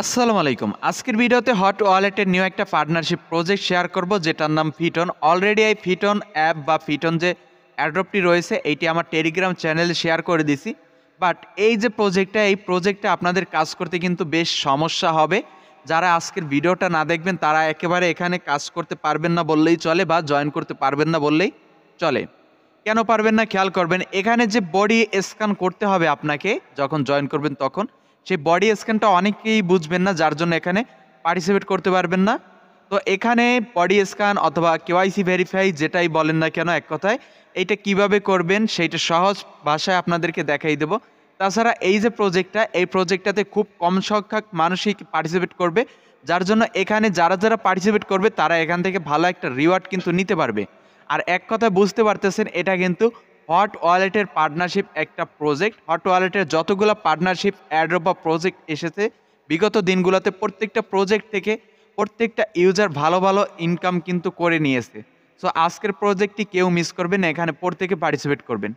আসসালামু আলাইকুম। আজকের ভিডিওতে হট ওয়ালেটের নিউ একটা পার্টনারশিপ প্রজেক্ট শেয়ার করব যেটার নাম ফিটন। অলরেডি এই ফিটন অ্যাপ বা ফিটন যে অ্যাড্রপটি রয়েছে এইটি আমার টেলিগ্রাম চ্যানেলে শেয়ার করে দিছি। বাট এই যে প্রজেক্টটা এই প্রজেক্টে আপনাদের কাজ করতে কিন্তু বেশ সমস্যা হবে। যারা আজকের ভিডিওটা না দেখবেন তারা একেবারে এখানে কাজ করতে পারবেন না বললেই চলে বা জয়েন করতে পারবেন না বললেই চলে। কেন পারবেন না খেয়াল করবেন। এখানে যে বডি স্ক্যান করতে হবে আপনাকে যখন জয়েন করবেন তখন সেই বডি স্ক্যানটা অনেকেই বুঝবেন না, যার জন্য এখানে পার্টিসিপেট করতে পারবেন না। তো এখানে বডি স্ক্যান অথবা কেওয়াইসি ভেরিফাই যেটাই বলেন না কেন, এক কথায় এইটা কিভাবে করবেন সেইটা সহজ ভাষায় আপনাদেরকে দেখাই দেব। তাছাড়া এই যে প্রজেক্টটা, এই প্রজেক্টটাতে খুব কম সংখ্যক মানুষই পার্টিসিপেট করবে, যার জন্য এখানে যারা যারা পার্টিসিপেট করবে তারা এখান থেকে ভালো একটা রিওয়ার্ড কিন্তু নিতে পারবে। আর এক কথায় বুঝতে পারতেছেন এটা কিন্তু হট ওয়ালেটের পার্টনারশিপ একটা প্রজেক্ট। হট ওয়ালেটের যতগুলো পার্টনারশিপ অ্যাড্রপ বা প্রজেক্ট এসেছে বিগত দিনগুলোতে প্রত্যেকটা প্রজেক্ট থেকে প্রত্যেকটা ইউজার ভালো ভালো ইনকাম কিন্তু করে নিয়েছে। সো আজকের প্রজেক্টটি কেউ মিস করবেন না, এখানে প্রত্যেকে পার্টিসিপেট করবেন।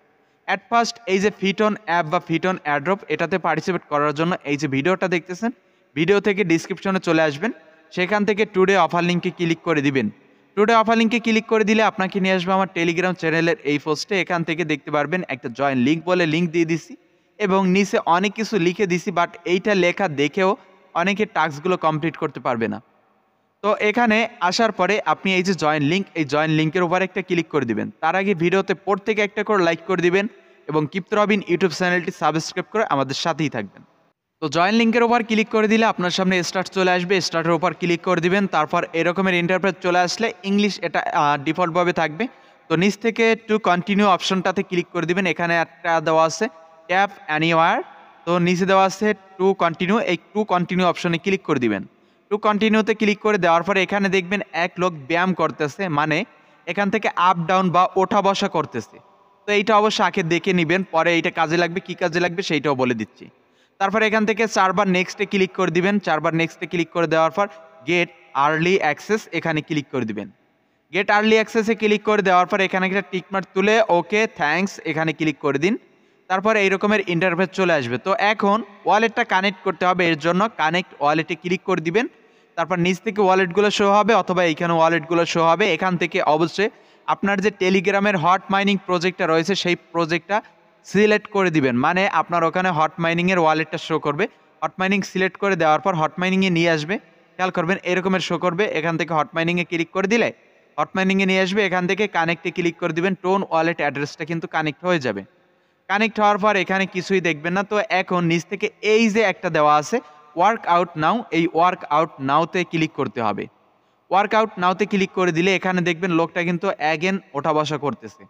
অ্যাট ফার্স্ট এই যে ফিটন অ্যাপ বা ফিটন অ্যাড্রপ এটাতে পার্টিসিপেট করার জন্য এই যে ভিডিওটা দেখতেছেন, ভিডিও থেকে ডিসক্রিপশনে চলে আসবেন, সেখান থেকে টুডে অফার লিঙ্কে ক্লিক করে দিবেন। টুডে অফার লিঙ্কে ক্লিক করে দিলে আপনাকে নিয়ে আসবে আমার টেলিগ্রাম চ্যানেলের এই পোস্টে। এখান থেকে দেখতে পারবেন একটা জয়েন লিঙ্ক বলে লিঙ্ক দিয়ে দিছি এবং নিচে অনেক কিছু লিখে দিছি, বাট এইটা লেখা দেখেও অনেকে টাস্কগুলো কমপ্লিট করতে পারবে না। তো এখানে আসার পরে আপনি এই যে জয়েন লিঙ্ক, এই জয়েন লিঙ্কের উপর একটা ক্লিক করে দিবেন। তার আগে ভিডিওতে প্রত্যেকে একটা করে লাইক করে দিবেন এবং কিপ্ত রবিন ইউটিউব চ্যানেলটি সাবস্ক্রাইব করে আমাদের সাথেই থাকবেন। তো জয়েন লিঙ্কের উপর ক্লিক করে দিলে আপনার সামনে স্টার্ট চলে আসবে, স্টার্টের উপর ক্লিক করে দিবেন। তারপর এরকমের ইন্টারপ্রেট চলে আসলে ইংলিশ এটা ডিফল্টভাবে থাকবে। তো নিচ থেকে টু কন্টিনিউ অপশনটাতে ক্লিক করে দিবেন। এখানে একটা দেওয়া আছে ট্যাপ অ্যানিওয়ার, তো নিচে দেওয়া আছে টু কন্টিনিউ, এই টু কন্টিনিউ অপশনে ক্লিক করে দিবেন। টু কন্টিনিউতে ক্লিক করে দেওয়ার পরে এখানে দেখবেন এক লোক ব্যায়াম করতেছে, মানে এখান থেকে আপ ডাউন বা ওঠা বসা করতেছে। তো এইটা অবশ্যই আগে দেখে নেবেন, পরে এইটা কাজে লাগবে, কি কাজে লাগবে সেইটাও বলে দিচ্ছি। তারপর এখান থেকে চারবার নেক্সটে ক্লিক করে দিবেন। চারবার নেক্সটে ক্লিক করে দেওয়ার পর গেট আর্লি অ্যাক্সেস এখানে ক্লিক করে দিবেন। গেট আর্লি অ্যাক্সেসে ক্লিক করে দেওয়ার পর এখানে একটা টিকমার্ক তুলে ওকে থ্যাঙ্কস এখানে ক্লিক করে দিন। তারপর এই রকমের ইন্টারফেস চলে আসবে। তো এখন ওয়ালেটটা কানেক্ট করতে হবে, এর জন্য কানেক্ট ওয়ালেটে ক্লিক করে দিবেন। তারপর নিচ থেকে ওয়ালেটগুলো শো হবে অথবা এইখানে ওয়ালেটগুলো শো হবে। এখান থেকে অবশ্যই আপনার যে টেলিগ্রামের হট মাইনিং প্রজেক্টটা রয়েছে সেই প্রজেক্টটা সিলেক্ট করে দিবেন, মানে আপনার ওখানে হট মাইনিংয়ের ওয়ালেটটা শো করবে। হট মাইনিং সিলেক্ট করে দেওয়ার পর হট মাইনিংয়ে নিয়ে আসবে, খেয়াল করবেন এরকমের শো করবে। এখান থেকে হট মাইনিংয়ে ক্লিক করে দিলে হট মাইনিংয়ে নিয়ে আসবে। এখান থেকে কানেক্টে ক্লিক করে দিবেন, টোন ওয়ালেট অ্যাড্রেসটা কিন্তু কানেক্ট হয়ে যাবে। কানেক্ট হওয়ার পর এখানে কিছুই দেখবেন না। তো এখন নিচ থেকে এই যে একটা দেওয়া আছে ওয়ার্ক আউট নাও, এই ওয়ার্ক আউট নাওতে ক্লিক করতে হবে। ওয়ার্ক আউট নাওতে ক্লিক করে দিলে এখানে দেখবেন লোকটা কিন্তু অ্যাগেন ওঠা বসা করতেছে।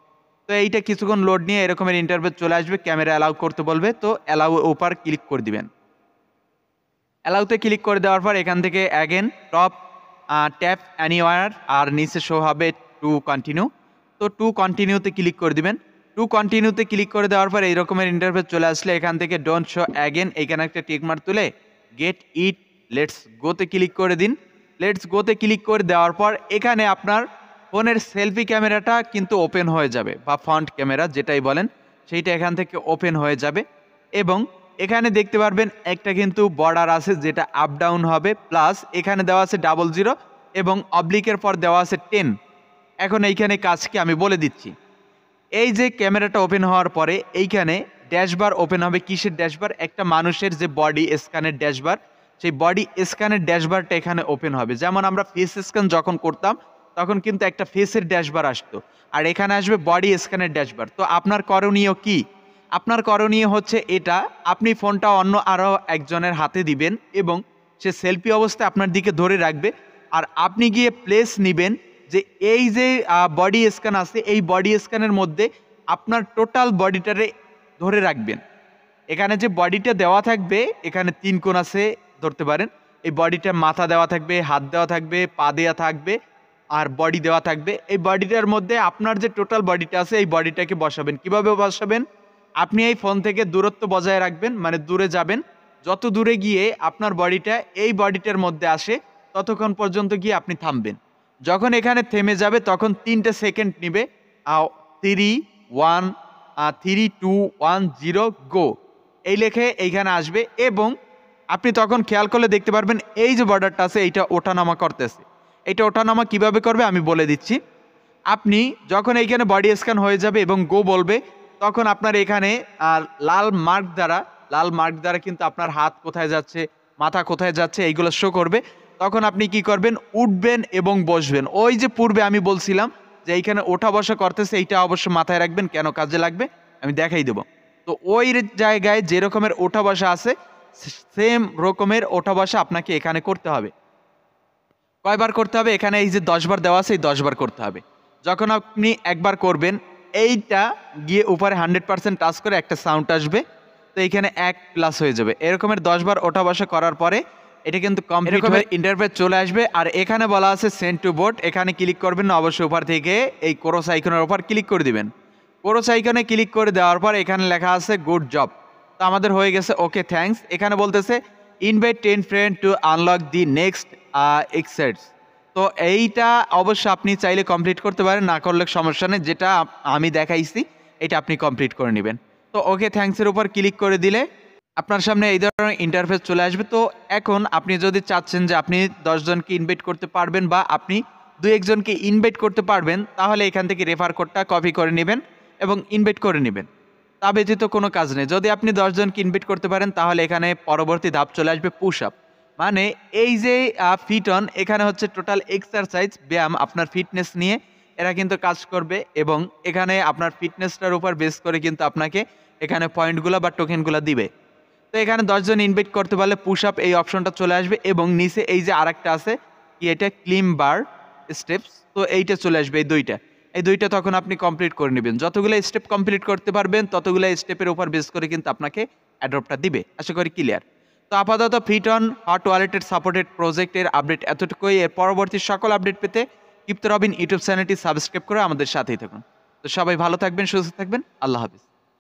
তো এইটা কিছুক্ষণ লোড নিয়ে এরকমের ইন্টারভিউ চলে আসবে, ক্যামেরা অ্যালাউ করতে বলবে, তো অ্যালাউ উপর ক্লিক করে দিবেন। অ্যালাউতে ক্লিক করে দেওয়ার পর এখান থেকে অ্যাগেন টপ ট্যাপ অ্যানিওয়ার আর নিচে শো হবে টু কন্টিনিউ। তো টু কন্টিনিউতে ক্লিক করে দিবেন। টু কন্টিনিউতে ক্লিক করে দেওয়ার পর এই রকমের ইন্টারফেস চলে আসলে এখান থেকে ডোন্ট শো অ্যাগেন এখানে একটা টিকমার্ক তুলে গেট ইট লেটস গোতে ক্লিক করে দিন। লেটস গোতে ক্লিক করে দেওয়ার পর এখানে আপনার ফোনের সেলফি ক্যামেরাটা কিন্তু ওপেন হয়ে যাবে বা ফ্রন্ট ক্যামেরা যেটাই বলেন সেইটা এখান থেকে ওপেন হয়ে যাবে এবং এখানে দেখতে পারবেন একটা কিন্তু বর্ডার আছে যেটা আপ ডাউন হবে, প্লাস এখানে দেওয়া আছে 00 এবং অবলিকের পর দেওয়া আছে 10। এখন এইখানে কাজ কি আমি বলে দিচ্ছি। এই যে ক্যামেরাটা ওপেন হওয়ার পরে এইখানে ড্যাশবার ওপেন হবে। কিসের ড্যাশবার? একটা মানুষের যে বডি স্ক্যানের ড্যাশবার, সেই বডি স্ক্যানের ড্যাশবারটা এখানে ওপেন হবে। যেমন আমরা ফেস স্ক্যান যখন করতাম তখন কিন্তু একটা ফেসের ড্যাশবার আসতো, আর এখানে আসবে বডি স্ক্যানের ড্যাশবার। তো আপনার করণীয় কি? আপনার করণীয় হচ্ছে এটা, আপনি ফোনটা অন্য আরও একজনের হাতে দিবেন এবং সে সেলফি অবস্থায় আপনার দিকে ধরে রাখবে, আর আপনি গিয়ে প্লেস নিবেন যে এই যে বডি স্ক্যান আছে এই বডি স্ক্যানের মধ্যে আপনার টোটাল বডিটারে ধরে রাখবেন। এখানে যে বডিটা দেওয়া থাকবে এখানে 3 কোণ আছে ধরতে পারেন। এই বডিটা মাথা দেওয়া থাকবে, হাত দেওয়া থাকবে, পা দেওয়া থাকবে আর বডি দেওয়া থাকবে। এই বডিটার মধ্যে আপনার যে টোটাল বডিটা আছে এই বডিটাকে বসাবেন। কিভাবে বসাবেন? আপনি এই ফোন থেকে দূরত্ব বজায় রাখবেন, মানে দূরে যাবেন। যত দূরে গিয়ে আপনার বডিটা এই বডিটার মধ্যে আসে ততক্ষণ পর্যন্ত গিয়ে আপনি থামবেন। যখন এখানে থেমে যাবে তখন 3টে সেকেন্ড নিবে। 3 1 3 2 1 0 গো এই লেখে এইখানে আসবে এবং আপনি তখন খেয়াল করলে দেখতে পারবেন এই যে বর্ডারটা আছে এইটা ওঠানামা করতেছে। এটা ওঠানামা কিভাবে করবে আমি বলে দিচ্ছি। আপনি যখন এইখানে বডি স্ক্যান হয়ে যাবে এবং গো বলবে, তখন আপনার এখানে লাল মার্ক দ্বারা কিন্তু আপনার হাত কোথায় যাচ্ছে, মাথা কোথায় যাচ্ছে এইগুলো শো করবে। তখন আপনি কি করবেন, উঠবেন এবং বসবেন। ওই যে পূর্বে আমি বলছিলাম যে এইখানে ওঠা বসা করতেছে, এইটা অবশ্য মাথায় রাখবেন, কেন কাজে লাগবে আমি দেখাই দেব। তো ওই জায়গায় যে রকমের ওঠা বসা আছে সেম রকমের ওঠা বসা আপনাকে এখানে করতে হবে। কয়বার করতে হবে, এখানে এই যে 10 বার দেওয়া আছে এই 10 বার করতে হবে। যখন আপনি একবার করবেন এইটা গিয়ে উপরে 100% টাচ করে একটা সাউন্ড আসবে, তো এইখানে 1 প্লাস হয়ে যাবে। এরকমের 10 বার ওঠা বসা করার পরে এটা কিন্তু কমপ্লিট হয়ে ইন্টারফেস চলে আসবে। আর এখানে বলা আছে সেন্ড টু বোর্ড, এখানে ক্লিক করবেন না, অবশ্যই উপর থেকে এই ক্রস আইকনের উপর ক্লিক করে দিবেন। ক্রস আইকনে ক্লিক করে দেওয়ার পর এখানে লেখা আছে গুড জব। তো আমাদের হয়ে গেছে, ওকে থ্যাঙ্কস। এখানে বলতেছে invite 10 friend to unlock the next excites. তো এইটা অবশ্য আপনি চাইলে কমপ্লিট করতে পারেন, না করলে সমস্যা নেই। যেটা আমি দেখাইছি এটা আপনি কমপ্লিট করে নেবেন। তো ওকে থ্যাঙ্কসের উপর ক্লিক করে দিলে আপনার সামনে এই ধরনের ইন্টারফেস চলে আসবে। তো এখন আপনি যদি চাচ্ছেন যে আপনি 10 জনকে ইনভাইট করতে পারবেন বা আপনি 2-1 জনকে ইনভাইট করতে পারবেন, তাহলে এখান থেকে রেফার কোডটা কপি করে নেবেন এবং ইনভাইট করে নেবেন। তা ব্যতীত কোনো কাজ নেই। যদি আপনি 10 জনকে ইনভাইট করতে পারেন তাহলে এখানে পরবর্তী ধাপ চলে আসবে পুশ আপ। মানে এই যে ফিট অন, এখানে হচ্ছে টোটাল এক্সারসাইজ ব্যায়াম আপনার ফিটনেস নিয়ে এরা কিন্তু কাজ করবে এবং এখানে আপনার ফিটনেসটার উপর বেস করে কিন্তু আপনাকে এখানে পয়েন্টগুলো বা টোকেনগুলো দিবে। তো এখানে 10 জন ইনভাইট করতে পারলে পুশ আপ এই অপশনটা চলে আসবে এবং নিচে এই যে আরেকটা আছে কি এটা ক্লিম বার স্টেপস, তো এইটা চলে আসবে। এই দুইটা তখন আপনি কমপ্লিট করে নেবেন। যতগুলো স্টেপ কমপ্লিট করতে পারবেন ততগুলো স্টেপের উপর বেস করে কিন্তু আপনাকে অ্যাড্রপটা দিবে। আশা করি ক্লিয়ার। তো আপাতত ফিট অন হট ওয়ালেটের সাপোর্টেড প্রজেক্টের আপডেট এতটুকুই। এর পরবর্তী সকল আপডেট পেতে ক্রিপ্টো রবিন ইউটিউব চ্যানেলটি সাবস্ক্রাইব করে আমাদের সাথেই থাকুন। তো সবাই ভালো থাকবেন, সুস্থ থাকবেন, আল্লাহ হাফিজ।